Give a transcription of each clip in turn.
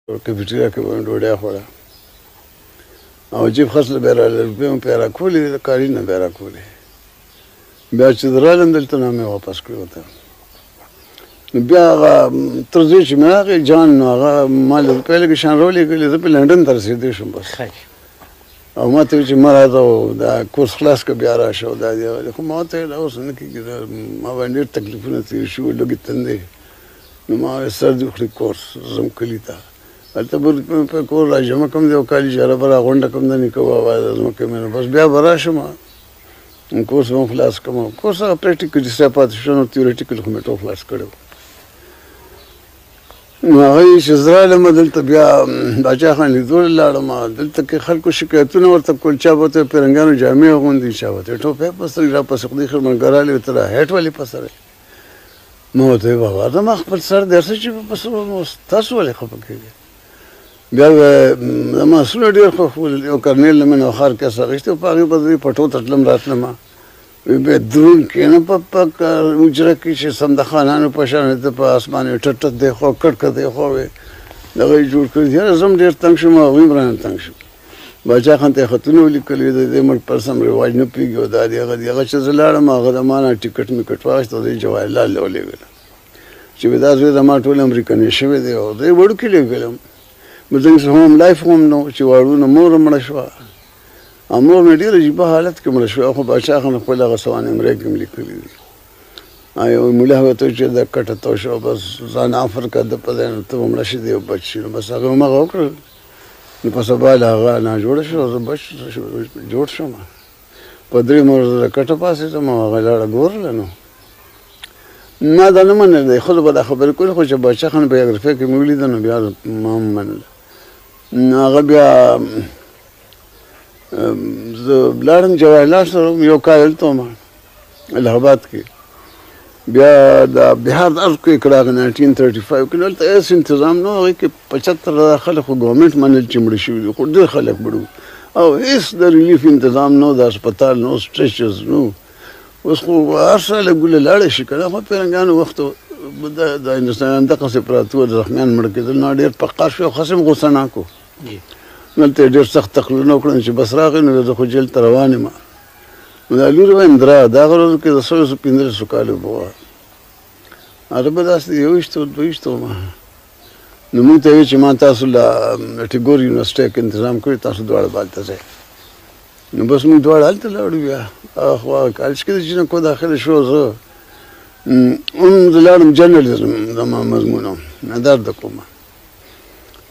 کیفیټریا کې به مې ډوډۍ خوړه او جیب خرڅ به یې راله روپۍ مې پرې راکولې د کاري نه به یې راکولې بیا چې زه رالم دلته نو مې واپس کړې ورته نو بیا هغه تر دې چې مې راغی جان نو هغه ما له روپۍ لږې شان راولېږلې زه په لنډن ته رسېدی شوم بس او ما ته ویل چې مه راځه او دا کورس خلاص که بیا راشه او دا دی خو ما ورته ویل اوس نه کېږي ما باندې ډېر تکلیفونه تېر شوي لږې تندې نو ما ویل سر دې وخوري کورس ځم کلي ته هلته به په کور را جمع کړم دی او کالي جاره به راغونډه کړم د نیکه بابا د ځمکې مې نو بس بیا به راشم کورس به هم خلاص کړم کورس هغه پریکټیکل چې ستا پاتې شو نو تیوریټیکل خو مې ټول خلاص کړی نو هغه چې زه رالم دلته بیا باچا خان لیدو لاړم دلته کې خلکو شکایتونه ورته کول چا به ورته پیرنګانو جامې اغوندي چا ورته ټوپۍ په سر را پسې خدای خیر ملګرالې ورته را هیټ ولې په سر ما ورته ویل بابا زما خپل سر دی هر څه چې په سر نو تاسو ولې خفه کېږئ بیا زما آسونه ډېر خوښول یو کرنیل نه مې نوخار کس اخیستی و په هغې به زه پټو ته تلم راتلم وی بیا دروند کښېنه په حجره کې چې سم د خانانو په شان ته په اسمان یې ټټ ټټ دی خوا کټ کټ دی خوا وی دغه یې جوړ کړي یاره زه هم ډېر تنګ شوم او هغوی هم رانه تنګ شوم باچا خان ته یې خطونه ولیکلي د دې مړ پر سم رواج نه پوهېږي او دا دی هغه دی هغه چې زه لاړم هغه د ما نه ټکټ میکټ واخېست او د یې جواهرلال له ولېږله چې دا زوی زما ټول امریکنۍ شوی دی او زه یې وړوکي لېږلم زموږ هوم لایف هم نو چې واړونه مور مړه شوه او مور مې ډېر عجیبه حالت کې مړه شوه خو باچا خان خپل هغه سوانح عمرې کې مې لیکلي دي یو ملا ورته وویل چې دا کټه تو شوه بس ځان عفر کړه ده په ځای نو ته به مړه شې دی او بچ شي نو بس هغه همغه وکړل نو په سبا له هغه ناجوړه شوه زه بچ جوړ شوم په درېیمه ورځ د کټه پاڅېدم او هغه لاړه ګورله نو ما دا نه منل دی خو به دا خبرې کولې خو چې باچا خان بایوګرافي کې مې ولیده نو بیا ما هم منله نو هغه بیا زه لاړم جواهرلال سره یو کال هلته وم الہ آباد کې بیا د بهار د ارتکویک راغی 1935 کې نو هلته هېڅ انتظام نه و هغې کې 75 خلک خو ګورمنټ منل چې مړه شوي دي خو ډېر خلک مړه وو او هېڅ د ریلیف انتظام نه و د هسپتال نه و سټریچرز نه و اوس خو هر څه لږوله لاړه شي که نه خو پیرنګانو وخت د هندوستانیان دقسې پراته وو زخمیان مړه کېدل نو ډېر پقار شو او خاص هم غوسناک وو نو هلته یې ډېر سخت تقریرونه وکړل چې بس راغی نو زه خو جیل ته روان یم نو دا لورې وایم درا د هغه ورځو کې د 115 کالو به وه هغه به داسې یوویشتو دوهویشتو وم نو موږ ته ویل چې ما تاسو له ټیګور یونیورسټۍ کې انتظام کړی تاسو دواړه به هلته ځئ نو بس موږ دواړه هلته لاړو بیا هغه کالج کې د جینکو داخله شو زه هم زه لاړم جرنالیزم زما مضمون و ندر د کومه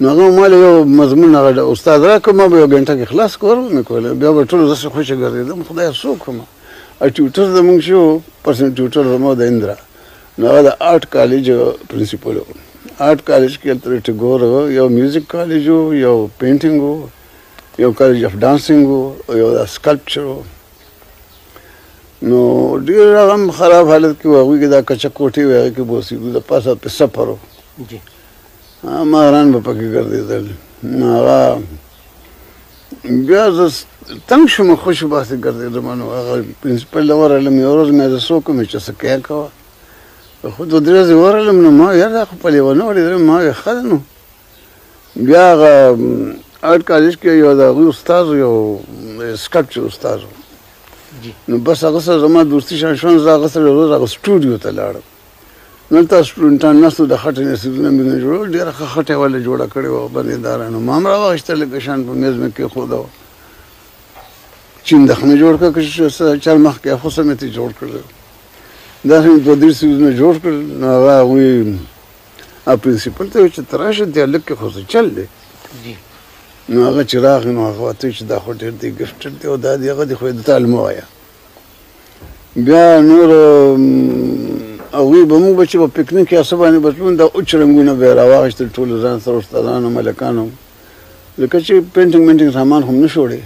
نو هغه ما له یو مضمون هغه استاد راکړ ما به یو ګنټه کې خلاص کور مې کوله بیا به ټول داسې خوښه ګرځېدم خدایه څوک وم ټیوټر زموږ شو پرسنټ ټیوټر زما د اندرا نو هغه د آرټ کالج پرنسپل و آرټ کالج کې هلته ټیګور یو میوزیک کالج و یو پینټینګ و یو کالج اف ډانسینګ و یو د سکلپچر و نو ډېر هغه هم خراب حالت کې و هغوی کې دا کچه کوټې وې هغې کې به اوسېدو د پاسه پې سفر و ماران به پکې ګرځېدل نو هغه بیا زه تنګ شوم خوشو باسې ګرځېدم نو هغه پرنسپل ته ورغلم یوه ورځ مې زه څوک وم چې څه کیه کوه خو دوه درې ورځې ورغلم نو ما یار دا خو په لیونه وړېدلم ما ویل ښه ده نو بیا هغه آرټ کالج کې یو د هغوی استاد و یو سکلپچر استاد و نو بس هغه سره زما دوستي شان شوه زه هغه سره یو ورځ هغه سټوډیو ته لاړم نو هلته سټوډنټان ناست وو د خټې نه سیزونه مې جوړول ډېره ښه خټه یې ولې جوړه کړې وه بندېدارانو ما هم راواخېسته لږ شان په میز مې کېښوده وه چیندخ مې جوړ کړه که چارمخ کې خوسه مې ترې جوړ کړل داسې مې دوه درې سیزونه جوړ کړل نو هغه هغوی پرنسپل ته ویل چې ته راشه دې هلک کې خو څه چل دی نو هغه چې راغی نو هغه ورته ویل چې دا خو ډېر دی ګفټډ دی او دا دی هغه دی خو یې درته مه وایه بیا نور هغوی به موږ به چې په پکنیک یا څه باندې به تلو دا اوچ رنګونه به یې راواخېستل ټولو ځان سره استادانو ملکانو ځکه چې پینټینګ مینټینګ سامان خو هم نه شوړې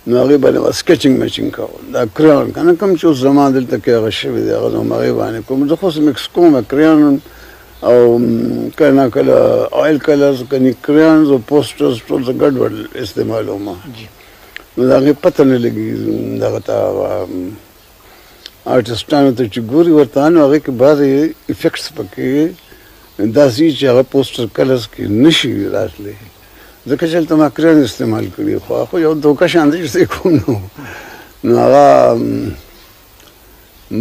نو هغې باندې به سکیچنګ میچنګ کوه دا کریان که نه کوم چې اوس زما دلته کې هغه شوي دی هغه زما هغې باندې کوم زه خو مکس کوم کریان او کله ناکله آیل کلرز کني کریانز او پوسټرز ټول زه ګډوډ استعمالوم نو د هغې پته نه لګي دغه ته آرټسټانو ته چې ګوري ورته نو هغې کې بعضې افیکټس پکې داسې چې هغه پوسټر کلرز کې نشي راتلی ځکه چې هلته ما کرن استعمال کړي خو خو یو دوکه شان دی چې کوم نو هغه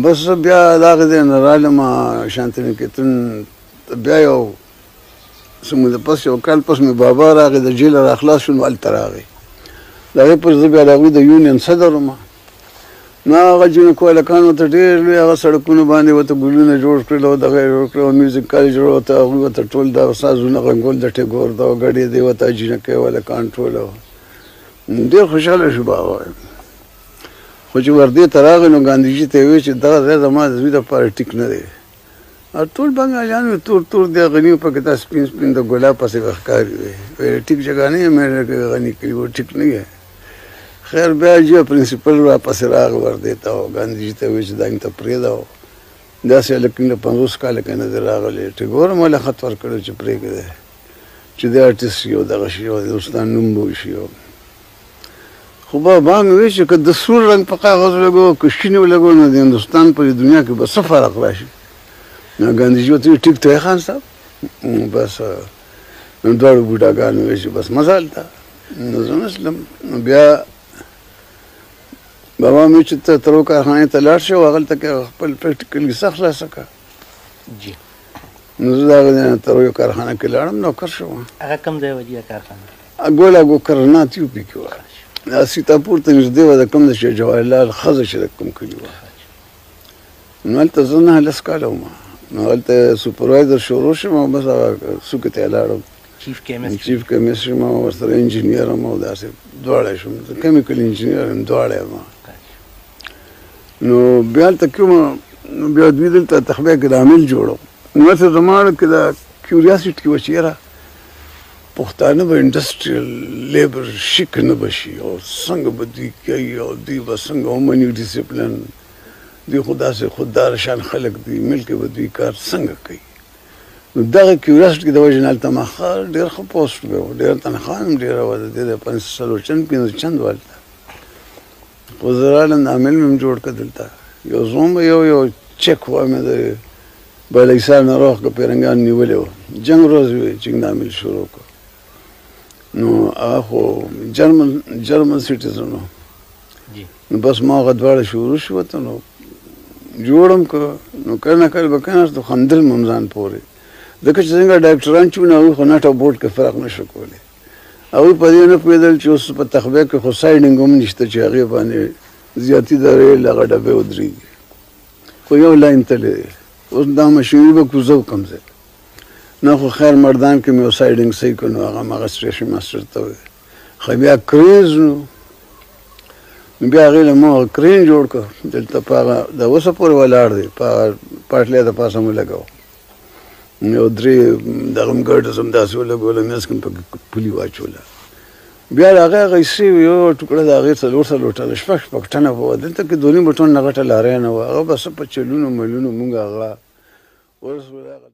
بس بیا د هغې ځای نه رالم شانتنیکیتن بیا یو څه موده پس یو کال پس مې بابا راغی د جیله را خلاص شو نو هلته راغی د هغې پر زه بیا د هغوی د یونین صدر وم نو هغه جینکو هلکان ورته ډېر لوی هغه سړکونو باندې ورته ګلونه جوړ کړل او دغه یې جوړ کړل او میوزیک کالج ورته هغوی ورته ټول دا سازونه غنګول د ټیګور دا ګډې دی ورته جینکۍ هلکان ټول ډېر خوشحاله شو بابا خو چې وردې ته راغی نو ګاندهیجي ته یې وویل چې دغه ځای زما د زوی دپاره ټیک نه دی ټول بنګالیان وي تور تور دی غني پکې دا سپین سپین د ګلاب پسې به ښکاري وی ټیک جګه نه یم غني کړي و ټیک نه یې خیر بیا جی پرنسپل راپسې راغی وردې ته او ګاندهیجي ته وویل چې دا مې ته پرېږده او داسې هلک له 50 کاله کې نه دی راغلی ټیګور هم ولې خط ورکړی چې پرېږدی چې دی ارټسټ شي او دغه شي او د استاد نوم به وشي خو بابا مې وویل چې که د سور رنګ په کاغذ ولګو که شین ولګو نو د هندوستان په دنیا کې به څه فرق راشي نو ګاندهیجي ورته وویل ټیک دی خان صاحب بس نو دواړو بوډاګانو وویل چې بس مزه هلته نو زه نسلم نو بیا بابا مې چې ته ترو کارخانې ته لاړ شو هغلته کې خپل پریکټیکل کیسه خلاصه کړه نو زه د هغه ځای نه ترو کارخانه کې لاړم نوکر شوم هغه کوم ځای وه جي کارخانه ګولاګو کرنات یو پي کې وه دا سیتاپور ته نږدې وه د کوم د شیخ جواهرلال ښځه چې د کوم کلي وه نو هلته زه 9 کاله وم نو هلته سوپروایزر شروع شوم او بس هغه څوکې ته یې لاړم چیف کیمسټر یم او ورسره انجینیر یم او داسې دواړه شوم زه کیمیکل انجینیر یم دواړه یم نو بیا هلته کوم نو بیا دوی دلته تخبیه کې د عامل جوړو نو هلته زما کې د کیوریاسټي وه چې یاره پښتانه به انډسټریل لیبر شیک نه به شي او څنګه به دوی کوي او دوی به څنګه ومني ډیسپلن دوی خو داسې خودداره شان خلک دي ملک به دوی کار څنګه کوي نو دغه کیوریاسټي د وجې نه هلته ما ډېر ښه پوسټ به و ډېر تنخوا هم ډېره وه د دې د 5 چند وه هلته خو زه رالم د عامل مې هم جوړ کړه دلته یو زوم به یو چک وه مې د بالاحصار نه روغ که پیرنګان نیولې وه جنګ ورځ وې چې د عامل شروع کړو نو هغه خو جرمن سیټیزن و نو بس ما هغه دواړه شروع شوته نو جوړم که نو کله نه کله به کېناستو خندل مې هم ځان پورې ځکه چې څنګه ډاکټران چې وو نو هغوی خو نټ او بوټ کې فرق نه شو کولی هغوی په دې نه پوهېدل چې اوس په تخبیه کې خو سایډنګ هم نشته چې هغې باندې زیاتي د ریل هغه ډبې ودرېږي خو یو لاین تللی دی اوس دا مشینري به کوزه وکړم زه نه خو خیر مردان کې مې یو سایډنګ صحیح کړو نو هغه هماغه سټیشن ماسټر ته وویل خو بیا کریز نو بیا هغې له ما کرین جوړ کړ دلته په هغه د اوسه پورې ولاړ دی په هغه پاټلۍ د پاسه مو لګاو یو 3 دغه هم ګرډز هم داسې ولګوله منځ کې مې پکې پولي واچوله بیا د هغې هغه حصې یو ټوکړه د هغې 4 ټنه 6 ټنه به وه دلته کې 2.5 ټن نه غټه لارۍ نه وه هغه به څه په چلونو ملونو مونږ هغه ورسوله